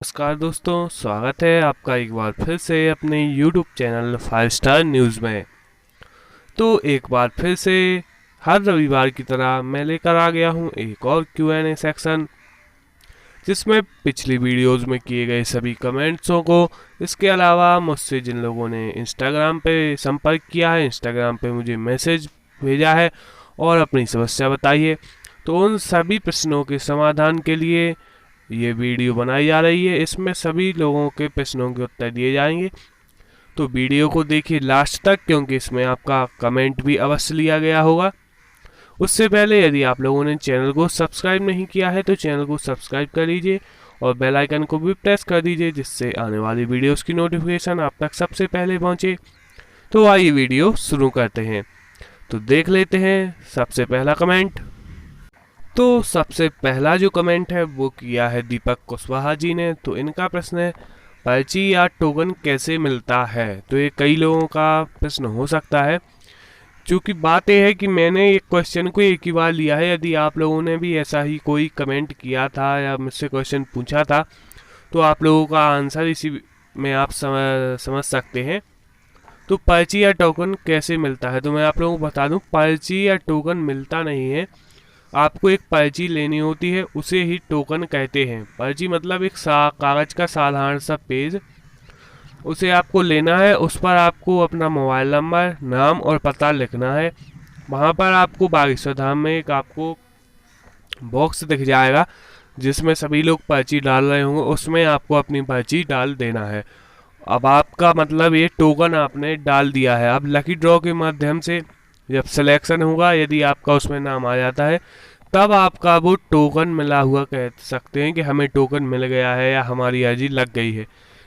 नमस्कार दोस्तों, स्वागत है आपका एक बार फिर से अपने YouTube चैनल 5 स्टार न्यूज़ में। तो एक बार फिर से हर रविवार की तरह मैं लेकर आ गया हूँ एक और Q&A सेक्शन, जिसमें पिछली वीडियोस में किए गए सभी कमेंट्सों को, इसके अलावा मुझसे जिन लोगों ने इंस्टाग्राम पे संपर्क किया है, इंस्टाग्राम पे मुझे मैसेज भेजा है और अपनी समस्या बताई है, तो उन सभी प्रश्नों के समाधान के लिए ये वीडियो बनाई जा रही है। इसमें सभी लोगों के प्रश्नों के उत्तर दिए जाएंगे, तो वीडियो को देखिए लास्ट तक, क्योंकि इसमें आपका कमेंट भी अवश्य लिया गया होगा। उससे पहले यदि आप लोगों ने चैनल को सब्सक्राइब नहीं किया है तो चैनल को सब्सक्राइब कर लीजिए और बेल आइकन को भी प्रेस कर दीजिए, जिससे आने वाली वीडियोस की नोटिफिकेशन आप तक सबसे पहले पहुंचे। तो आइए वीडियो शुरू करते हैं। तो देख लेते हैं सबसे पहला कमेंट। तो सबसे पहला जो कमेंट है वो किया है दीपक कुशवाहा जी ने। तो इनका प्रश्न है, पर्ची या टोकन कैसे मिलता है। तो ये कई लोगों का प्रश्न हो सकता है, क्योंकि बात यह है कि मैंने एक क्वेश्चन को एक ही बार लिया है। यदि आप लोगों ने भी ऐसा ही कोई कमेंट किया था या मुझसे क्वेश्चन पूछा था, तो आप लोगों का आंसर इसी में आप समझ सकते हैं। तो पर्ची या टोकन कैसे मिलता है, तो मैं आप लोगों को बता दूं, पर्ची या टोकन मिलता नहीं है। आपको एक पर्ची लेनी होती है, उसे ही टोकन कहते हैं। पर्ची मतलब एक कागज़ का साधारण सा पेज, उसे आपको लेना है। उस पर आपको अपना मोबाइल नंबर, नाम और पता लिखना है। वहाँ पर आपको बागेश्वर धाम में एक आपको बॉक्स दिख जाएगा, जिसमें सभी लोग पर्ची डाल रहे होंगे, उसमें आपको अपनी पर्ची डाल देना है। अब आपका मतलब ये टोकन आपने डाल दिया है। अब लकी ड्रॉ के माध्यम से जब सिलेक्शन होगा, यदि आपका उसमें नाम आ जाता है, तब आपका वो टोकन मिला हुआ कह सकते हैं कि हमें टोकन मिल गया है या हमारी अर्जी लग गई है।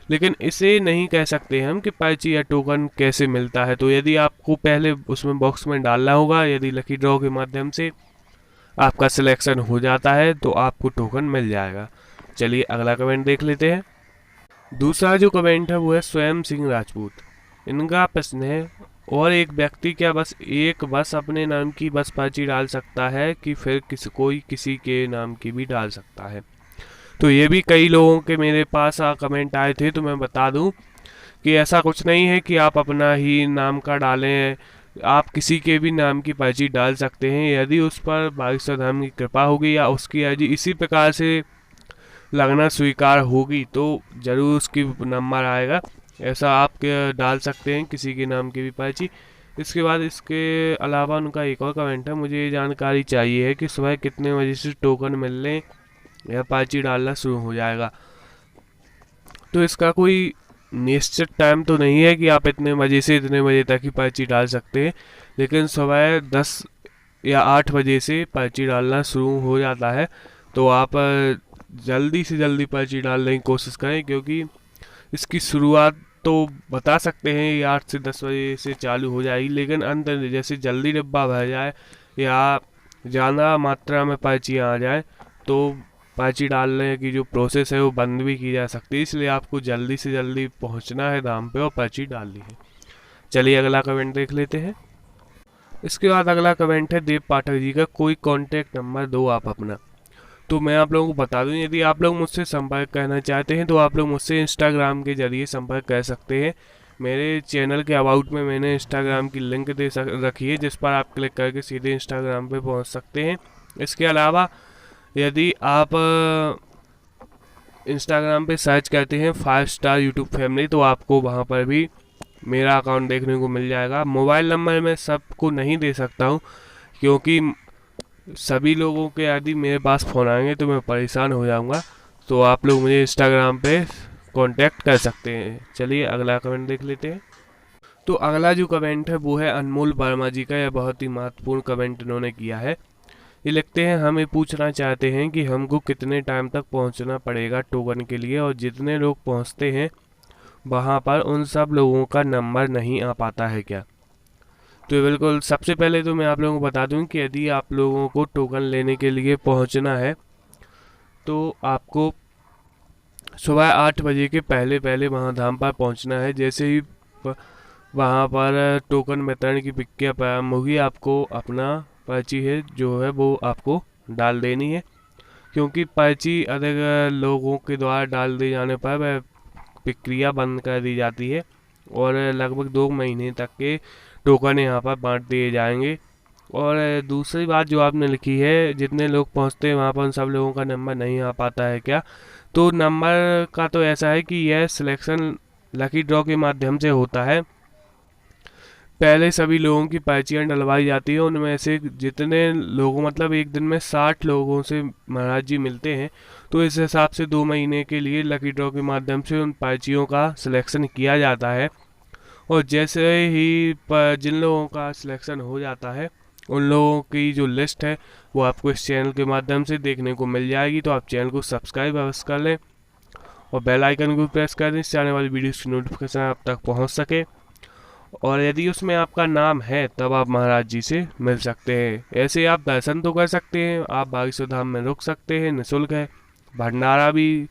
लेकिन इसे नहीं कह सकते हम कि पर्ची या टोकन कैसे मिलता है। तो यदि आपको पहले उसमें बॉक्स में डालना होगा, यदि लकी ड्रॉ के माध्यम से आपका सिलेक्शन हो जाता है तो आपको टोकन मिल जाएगा। चलिए अगला कमेंट देख लेते हैं। दूसरा जो कमेंट है वो है स्वयं सिंह राजपूत। इनका प्रश्न है, और एक व्यक्ति क्या बस अपने नाम की बस पर्ची डाल सकता है कि फिर कोई किसी के नाम की भी डाल सकता है। तो ये भी कई लोगों के मेरे पास कमेंट आए थे, तो मैं बता दूं कि ऐसा कुछ नहीं है कि आप अपना ही नाम का डालें। आप किसी के भी नाम की पर्ची डाल सकते हैं, यदि उस पर बागेश्वर धाम की कृपा होगी या उसकी अर्जी इसी प्रकार से लगना स्वीकार होगी, तो ज़रूर उसकी नंबर आएगा। ऐसा आप डाल सकते हैं किसी के नाम की भी पर्ची। इसके बाद इसके अलावा उनका एक और कमेंट है, मुझे ये जानकारी चाहिए है कि सुबह कितने बजे से टोकन मिलने या पर्ची डालना शुरू हो जाएगा। तो इसका कोई निश्चित टाइम तो नहीं है कि आप इतने बजे से इतने बजे तक ही पर्ची डाल सकते हैं, लेकिन सुबह 10 या 8 बजे से पर्ची डालना शुरू हो जाता है। तो आप जल्दी से जल्दी पर्ची डालने की कोशिश करें, क्योंकि इसकी शुरुआत तो बता सकते हैं ये 8 से 10 बजे से चालू हो जाएगी, लेकिन अंत जैसे जल्दी डिब्बा भर जाए या ज़्यादा मात्रा में पर्चियाँ आ जाए, तो पर्ची डालने की जो प्रोसेस है वो बंद भी की जा सकती है। इसलिए आपको जल्दी से जल्दी पहुंचना है धाम पे और पर्ची डालनी है। चलिए अगला कमेंट देख लेते हैं। इसके बाद अगला कमेंट है देव पाठक जी का, कोई कॉन्टैक्ट नंबर दो आप अपना। तो मैं आप लोगों को बता दूं, यदि आप लोग मुझसे संपर्क करना चाहते हैं तो आप लोग मुझसे इंस्टाग्राम के जरिए संपर्क कर सकते हैं। मेरे चैनल के अबाउट में मैंने इंस्टाग्राम की लिंक रखी है, जिस पर आप क्लिक करके सीधे इंस्टाग्राम पे पहुंच सकते हैं। इसके अलावा यदि आप इंस्टाग्राम पे सर्च करते हैं 5 स्टार यूट्यूब फैमिली, तो आपको वहाँ पर भी मेरा अकाउंट देखने को मिल जाएगा। मोबाइल नंबर मैं सबको नहीं दे सकता हूँ, क्योंकि सभी लोगों के यदि मेरे पास फ़ोन आएंगे तो मैं परेशान हो जाऊंगा। तो आप लोग मुझे इंस्टाग्राम पे कांटेक्ट कर सकते हैं। चलिए अगला कमेंट देख लेते हैं। तो अगला जो कमेंट है वो है अनमोल वर्मा जी का। यह बहुत ही महत्वपूर्ण कमेंट इन्होंने किया है। ये लिखते हैं, हम ये पूछना चाहते हैं कि हमको कितने टाइम तक पहुंचना पड़ेगा टोकन के लिए, और जितने लोग पहुंचते हैं वहां पर उन सब लोगों का नंबर नहीं आ पाता है क्या। तो बिल्कुल, सबसे पहले तो मैं आप लोगों को बता दूं कि यदि आप लोगों को टोकन लेने के लिए पहुंचना है तो आपको सुबह 8 बजे के पहले पहले वहां धाम पर पहुंचना है। जैसे ही वहां पर टोकन वितरण की प्रक्रिया प्रारंभ होगी, आपको अपना पर्ची है जो है वो आपको डाल देनी है। क्योंकि पर्ची अधिक लोगों के द्वारा डाल दिए जाने पर वह प्रक्रिया बंद कर दी जाती है और लगभग 2 महीने तक के टोकन यहाँ पर बांट दिए जाएंगे। और दूसरी बात जो आपने लिखी है, जितने लोग पहुँचते हैं वहाँ पर उन सब लोगों का नंबर नहीं आ पाता है क्या? तो नंबर का तो ऐसा है कि यह सिलेक्शन लकी ड्रॉ के माध्यम से होता है। पहले सभी लोगों की पर्चियाँ डलवाई जाती है, उनमें से जितने लोगों मतलब एक दिन में 60 लोगों से महाराज जी मिलते हैं, तो इस हिसाब से 2 महीने के लिए लकी ड्रॉ के माध्यम से उन पर्चियों का सिलेक्शन किया जाता है। और जैसे ही जिन लोगों का सिलेक्शन हो जाता है उन लोगों की जो लिस्ट है वो आपको इस चैनल के माध्यम से देखने को मिल जाएगी। तो आप चैनल को सब्सक्राइब अवश्य कर लें और बेल आइकन को प्रेस कर दें, इससे आने वाली वीडियोस की नोटिफिकेशन आप तक पहुंच सके। और यदि उसमें आपका नाम है तब आप महाराज जी से मिल सकते हैं। ऐसे आप दर्शन तो कर सकते हैं, आप बागेश्वर धाम में रुक सकते हैं, निःशुल्क है। भंडारा भी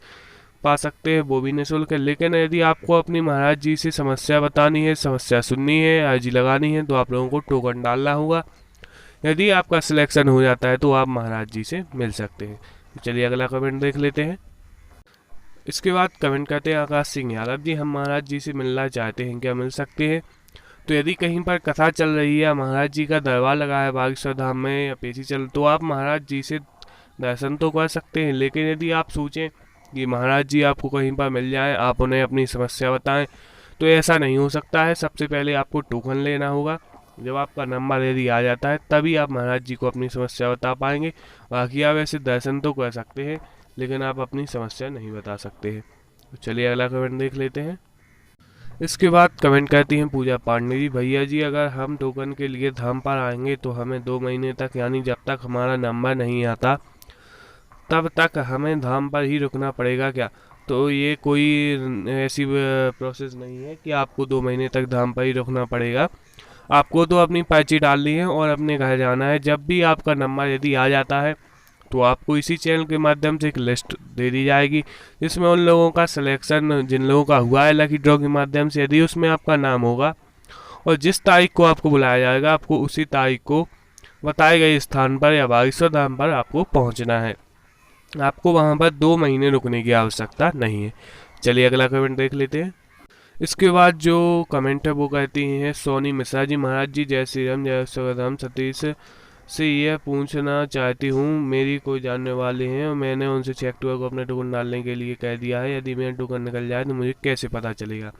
पा सकते हैं, वो भी निःशुल्क है। लेकिन यदि आपको अपनी महाराज जी से समस्या बतानी है, समस्या सुननी है, अर्जी लगानी है, तो आप लोगों को टोकन डालना होगा। यदि आपका सिलेक्शन हो जाता है तो आप महाराज जी से मिल सकते हैं। चलिए अगला कमेंट देख लेते हैं। इसके बाद कमेंट करते हैं आकाश सिंह यादव जी, हम महाराज जी से मिलना चाहते हैं, क्या मिल सकते हैं? तो यदि कहीं पर कथा चल रही है, महाराज जी का दरबार लगा है बागेश्वर धाम में या पेशी चल, तो आप महाराज जी से दर्शन तो कर सकते हैं। लेकिन यदि आप सोचें कि महाराज जी आपको कहीं पर मिल जाए, आप उन्हें अपनी समस्या बताएं, तो ऐसा नहीं हो सकता है। सबसे पहले आपको टोकन लेना होगा। जब आपका नंबर यदि आ जाता है तभी आप महाराज जी को अपनी समस्या बता पाएंगे। बाकी आप ऐसे दर्शन तो कर सकते हैं लेकिन आप अपनी समस्या नहीं बता सकते हैं। तो चलिए अगला कमेंट देख लेते हैं। इसके बाद कमेंट करती हैं पूजा पांडे जी, भैया जी अगर हम टोकन के लिए धाम पर आएंगे तो हमें 2 महीने तक, यानी जब तक हमारा नंबर नहीं आता तब तक हमें धाम पर ही रुकना पड़ेगा क्या? तो ये कोई ऐसी प्रोसेस नहीं है कि आपको 2 महीने तक धाम पर ही रुकना पड़ेगा। आपको तो अपनी पर्ची डालनी है और अपने घर जाना है। जब भी आपका नंबर यदि आ जाता है तो आपको इसी चैनल के माध्यम से एक लिस्ट दे दी जाएगी जिसमें उन लोगों का सिलेक्शन, जिन लोगों का हुआ है लकी ड्रॉ के माध्यम से, यदि उसमें आपका नाम होगा और जिस तारीख को आपको बुलाया जाएगा आपको उसी तारीख को बताए गए स्थान पर या बागेश्वर धाम पर आपको पहुंचना है। आपको वहां पर 2 महीने रुकने की आवश्यकता नहीं है। चलिए अगला कमेंट देख लेते हैं। इसके बाद जो कमेंट है वो कहती हैं सोनी मिश्रा जी, महाराज जी जय श्री राम, जय श्री सतीश से यह पूछना चाहती हूँ, मेरी कोई जानने वाले हैं और मैंने उनसे चेक टूर को अपने टोकन डालने के लिए कह दिया है। यदि मेरा टोकन निकल जाए तो मुझे कैसे पता चलेगा?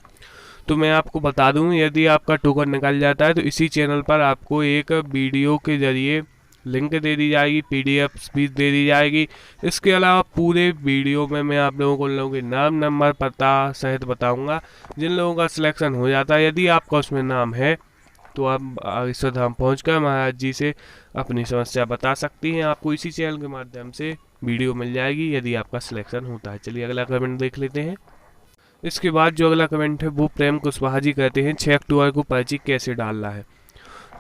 तो मैं आपको बता दूं, यदि आपका टोकन निकल जाता है तो इसी चैनल पर आपको एक वीडियो के जरिए लिंक दे दी जाएगी, PDF भी दे दी जाएगी। इसके अलावा पूरे वीडियो में मैं आप लोगों को उन लोगों के नाम, नंबर, पता सहित बताऊंगा जिन लोगों का सिलेक्शन हो जाता है। यदि आपका उसमें नाम है तो आप बागेश्वर धाम पहुँचकर महाराज जी से अपनी समस्या बता सकती हैं। आपको इसी चैनल के माध्यम से वीडियो मिल जाएगी यदि आपका सिलेक्शन होता है। चलिए अगला कमेंट देख लेते हैं। इसके बाद जो अगला कमेंट है वो प्रेम कुशवाहा जी कहते हैं 6 अक्टूबर को पर्ची कैसे डालना है?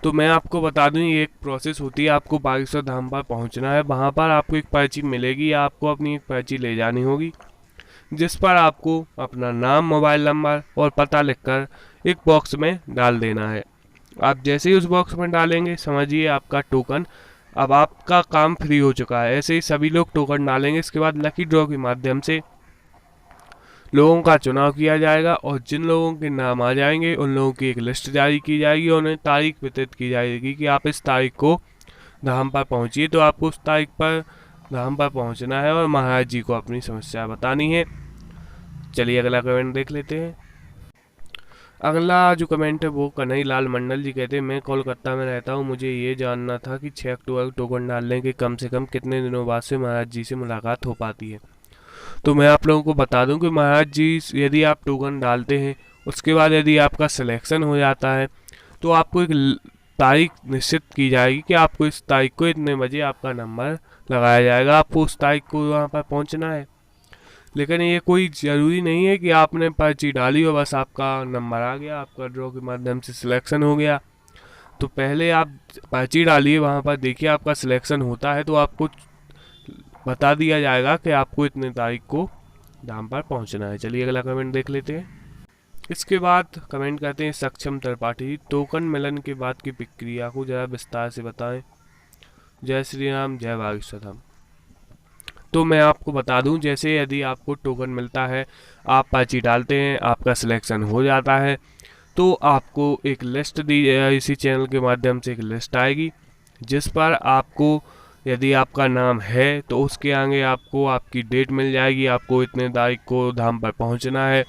तो मैं आपको बता दूं, ये एक प्रोसेस होती है। आपको बागेश्वर धाम पर पहुंचना है, वहां पर आपको एक पर्ची मिलेगी या आपको अपनी एक पर्ची ले जानी होगी जिस पर आपको अपना नाम, मोबाइल नंबर और पता लिखकर एक बॉक्स में डाल देना है। आप जैसे ही उस बॉक्स में डालेंगे समझिए आपका टोकन, अब आपका काम फ्री हो चुका है। ऐसे ही सभी लोग टोकन डालेंगे। इसके बाद लकी ड्रॉ के माध्यम से लोगों का चुनाव किया जाएगा और जिन लोगों के नाम आ जाएंगे उन लोगों की एक लिस्ट जारी की जाएगी और उन्हें तारीख वितरित की जाएगी कि आप इस तारीख को धाम पर पहुंचिए। तो आपको उस तारीख पर धाम पर पहुंचना है और महाराज जी को अपनी समस्या बतानी है। चलिए अगला कमेंट देख लेते हैं। अगला जो कमेंट है वो कन्हई लाल मंडल जी कहते हैं, मैं कोलकाता में रहता हूँ, मुझे ये जानना था कि 6 अक्टूबर को टोकन डालने के कम से कम कितने दिनों बाद से महाराज जी से मुलाकात हो पाती है? तो मैं आप लोगों को बता दूं कि महाराज जी यदि आप टोकन डालते हैं उसके बाद यदि आपका सिलेक्शन हो जाता है तो आपको एक तारीख निश्चित की जाएगी कि आपको इस तारीख को इतने बजे आपका नंबर लगाया जाएगा, आपको उस तारीख को वहाँ पर पहुँचना है। लेकिन ये कोई ज़रूरी नहीं है कि आपने पर्ची डाली और बस आपका नंबर आ गया, आपका ड्रॉ के माध्यम से सिलेक्शन हो गया। तो पहले आप पर्ची डालिए, वहाँ पर देखिए आपका सिलेक्शन होता है तो आपको बता दिया जाएगा कि आपको इतने तारीख को धाम पर पहुंचना है। चलिए अगला कमेंट देख लेते हैं। इसके बाद कमेंट करते हैं सक्षम त्रिपाठी, टोकन मिलन के बाद की प्रक्रिया को ज़रा विस्तार से बताएं। जय श्री राम, जय बागेश्वर धाम। तो मैं आपको बता दूं, जैसे यदि आपको टोकन मिलता है, आप पर्ची डालते हैं, आपका सिलेक्शन हो जाता है, तो आपको एक लिस्ट दी, इसी चैनल के माध्यम से एक लिस्ट आएगी जिस पर आपको, यदि आपका नाम है तो उसके आगे आपको आपकी डेट मिल जाएगी, आपको इतने तारीख को धाम पर पहुंचना है,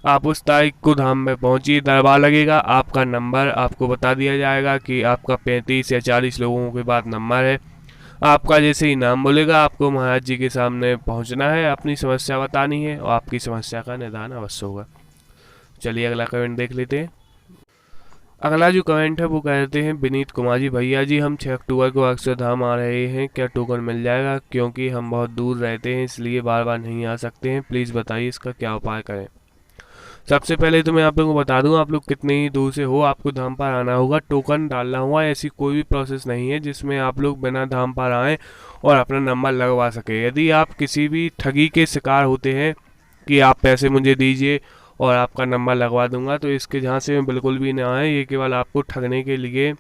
आप उस तारीख को धाम में पहुंचिए, दरबार लगेगा, आपका नंबर आपको बता दिया जाएगा कि आपका 35 या 40 लोगों के बाद नंबर है। आपका जैसे ही नाम बोलेगा आपको महाराज जी के सामने पहुंचना है, अपनी समस्या बतानी है और आपकी समस्या का निदान अवश्य होगा। चलिए अगला कमेंट देख लेते हैं। अगला जो कमेंट है वो कहते हैं विनीत कुमार जी, भैया जी हम 6 अक्टूबर को अक्षरधाम आ रहे हैं, क्या टोकन मिल जाएगा? क्योंकि हम बहुत दूर रहते हैं इसलिए बार बार नहीं आ सकते हैं, प्लीज़ बताइए इसका क्या उपाय करें। सबसे पहले तो मैं आप लोगों को बता दूं, आप लोग कितने ही दूर से हो आपको धाम पर आना होगा, टोकन डालना होगा। ऐसी कोई भी प्रोसेस नहीं है जिसमें आप लोग बिना धाम पर आएँ और अपना नंबर लगवा सके। यदि आप किसी भी ठगी के शिकार होते हैं कि आप पैसे मुझे दीजिए और आपका नंबर लगवा दूंगा, तो इसके झांसे में बिल्कुल भी ना आए, ये केवल आपको ठगने के लिए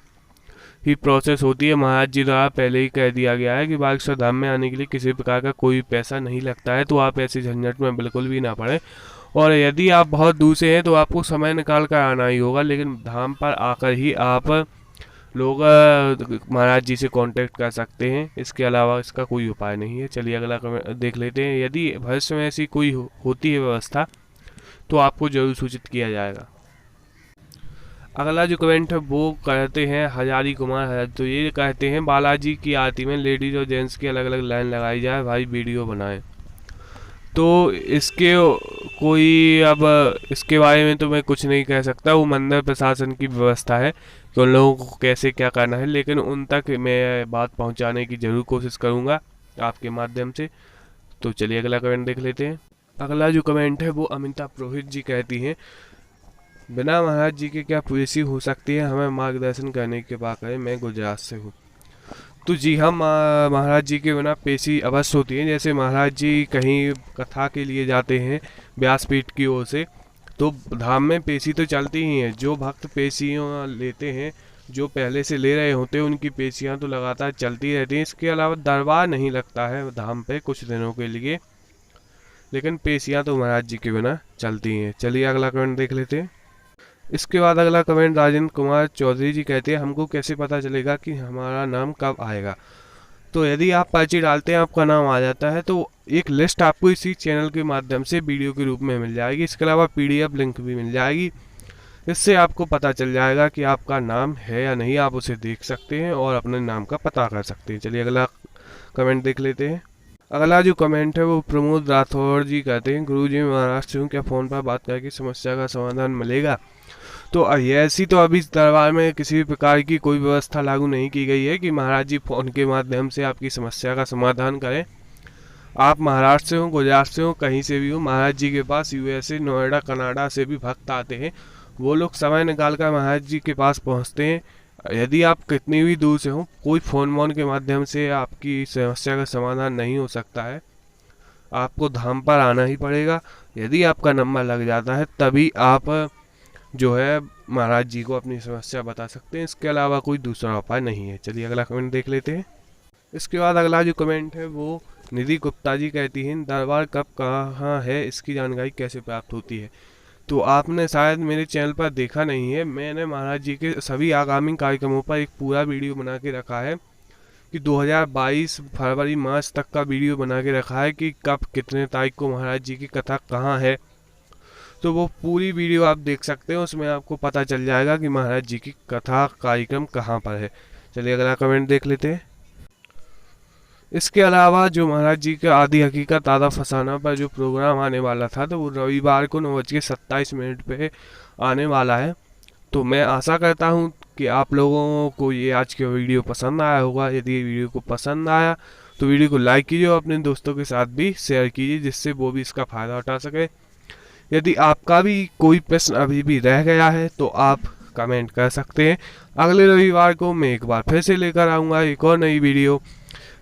ही प्रोसेस होती है। महाराज जी द्वारा पहले ही कह दिया गया है कि बागेश्वर धाम में आने के लिए किसी प्रकार का कोई पैसा नहीं लगता है, तो आप ऐसे झंझट में बिल्कुल भी ना पड़े। और यदि आप बहुत दूर से हैं तो आपको समय निकाल कर आना ही होगा, लेकिन धाम पर आकर ही आप लोग महाराज जी से कांटेक्ट कर सकते हैं, इसके अलावा इसका कोई उपाय नहीं है। चलिए अगला देख लेते हैं। यदि भविष्य में ऐसी कोई होती है व्यवस्था तो आपको जरूर सूचित किया जाएगा। अगला जो कमेंट है वो कहते हैं हजारी कुमार, तो ये कहते हैं बालाजी की आरती में लेडीज और जेंट्स की अलग अलग लाइन लगाई जाए, भाई वीडियो बनाएं। तो इसके कोई, अब इसके बारे में तो मैं कुछ नहीं कह सकता, वो मंदिर प्रशासन की व्यवस्था है कि उन लोगों को कैसे क्या करना है, लेकिन उन तक मैं बात पहुंचाने की ज़रूर कोशिश करूंगा आपके माध्यम से। तो चलिए अगला कमेंट देख लेते हैं। अगला जो कमेंट है वो अमिता पुरोहित जी कहती हैं, बिना महाराज जी के क्या पॉलिसी हो सकती है, हमें मार्गदर्शन करने के बाद करें, मैं गुजरात से हूँ। तो जी हम महाराज जी के बिना पेशी अवश्य होती है। जैसे महाराज जी कहीं कथा के लिए जाते हैं व्यासपीठ की ओर से, तो धाम में पेशी तो चलती ही हैं। जो भक्त पेशियाँ लेते हैं, जो पहले से ले रहे होते हैं, उनकी पेशियाँ तो लगातार चलती रहती हैं। इसके अलावा दरबार नहीं लगता है धाम पे कुछ दिनों के लिए, लेकिन पेशियाँ तो महाराज जी के बिना चलती हैं। चलिए अगला कमेंट देख लेते हैं। इसके बाद अगला कमेंट राजेंद्र कुमार चौधरी जी कहते हैं, हमको कैसे पता चलेगा कि हमारा नाम कब आएगा? तो यदि आप पर्ची डालते हैं, आपका नाम आ जाता है, तो एक लिस्ट आपको इसी चैनल के माध्यम से वीडियो के रूप में मिल जाएगी। इसके अलावा PDF लिंक भी मिल जाएगी, इससे आपको पता चल जाएगा कि आपका नाम है या नहीं। आप उसे देख सकते हैं और अपने नाम का पता कर सकते हैं। चलिए अगला कमेंट देख लेते हैं। अगला जो कमेंट है वो प्रमोद राठौर जी कहते हैं, गुरु जी महाराष्ट्र हूँ, क्या फ़ोन पर बात करके समस्या का समाधान मिलेगा? तो ऐसी तो अभी दरबार में किसी भी प्रकार की कोई व्यवस्था लागू नहीं की गई है कि महाराज जी फ़ोन के माध्यम से आपकी समस्या का समाधान करें। आप महाराष्ट्र से हो, गुजरात से हो, कहीं से भी हो, महाराज जी के पास USA, नोएडा, कनाडा से भी भक्त आते हैं। वो लोग समय निकाल कर महाराज जी के पास पहुंचते हैं। यदि आप कितनी भी दूर से हो, कोई फ़ोन के माध्यम से आपकी समस्या का समाधान नहीं हो सकता है, आपको धाम पर आना ही पड़ेगा। यदि आपका नंबर लग जाता है तभी आप जो है महाराज जी को अपनी समस्या बता सकते हैं, इसके अलावा कोई दूसरा उपाय नहीं है। चलिए अगला कमेंट देख लेते हैं। इसके बाद अगला जो कमेंट है वो निधि गुप्ता जी कहती हैं, दरबार कब कहाँ है, इसकी जानकारी कैसे प्राप्त होती है? तो आपने शायद मेरे चैनल पर देखा नहीं है, मैंने महाराज जी के सभी आगामी कार्यक्रमों पर एक पूरा वीडियो बना के रखा है कि 2022 फरवरी मार्च तक का वीडियो बना के रखा है कि कब कितने तारीख को महाराज जी की कथा कहाँ है। तो वो पूरी वीडियो आप देख सकते हो, उसमें आपको पता चल जाएगा कि महाराज जी की कथा कार्यक्रम कहाँ पर है। चलिए अगला कमेंट देख लेते हैं। इसके अलावा जो महाराज जी के आदि हकीकत आधा फसाना पर जो प्रोग्राम आने वाला था, तो वो रविवार को 9:27 पे आने वाला है। तो मैं आशा करता हूँ कि आप लोगों को ये आज की वीडियो पसंद आया होगा। यदि ये वीडियो को पसंद आया तो वीडियो को लाइक कीजिए और अपने दोस्तों के साथ भी शेयर कीजिए, जिससे वो भी इसका फ़ायदा उठा सके। यदि आपका भी कोई प्रश्न अभी भी रह गया है तो आप कमेंट कर सकते हैं। अगले रविवार को मैं एक बार फिर से लेकर आऊँगा एक और नई वीडियो,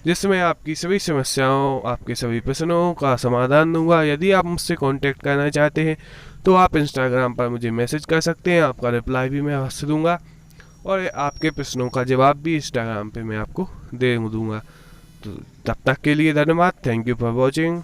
जिसमें आपकी सभी समस्याओं, आपके सभी प्रश्नों का समाधान दूंगा। यदि आप मुझसे कांटेक्ट करना चाहते हैं तो आप इंस्टाग्राम पर मुझे मैसेज कर सकते हैं, आपका रिप्लाई भी मैं अवश्य दूंगा और आपके प्रश्नों का जवाब भी इंस्टाग्राम पे मैं आपको दे दूंगा। तो तब तक के लिए धन्यवाद। Thank you for watching.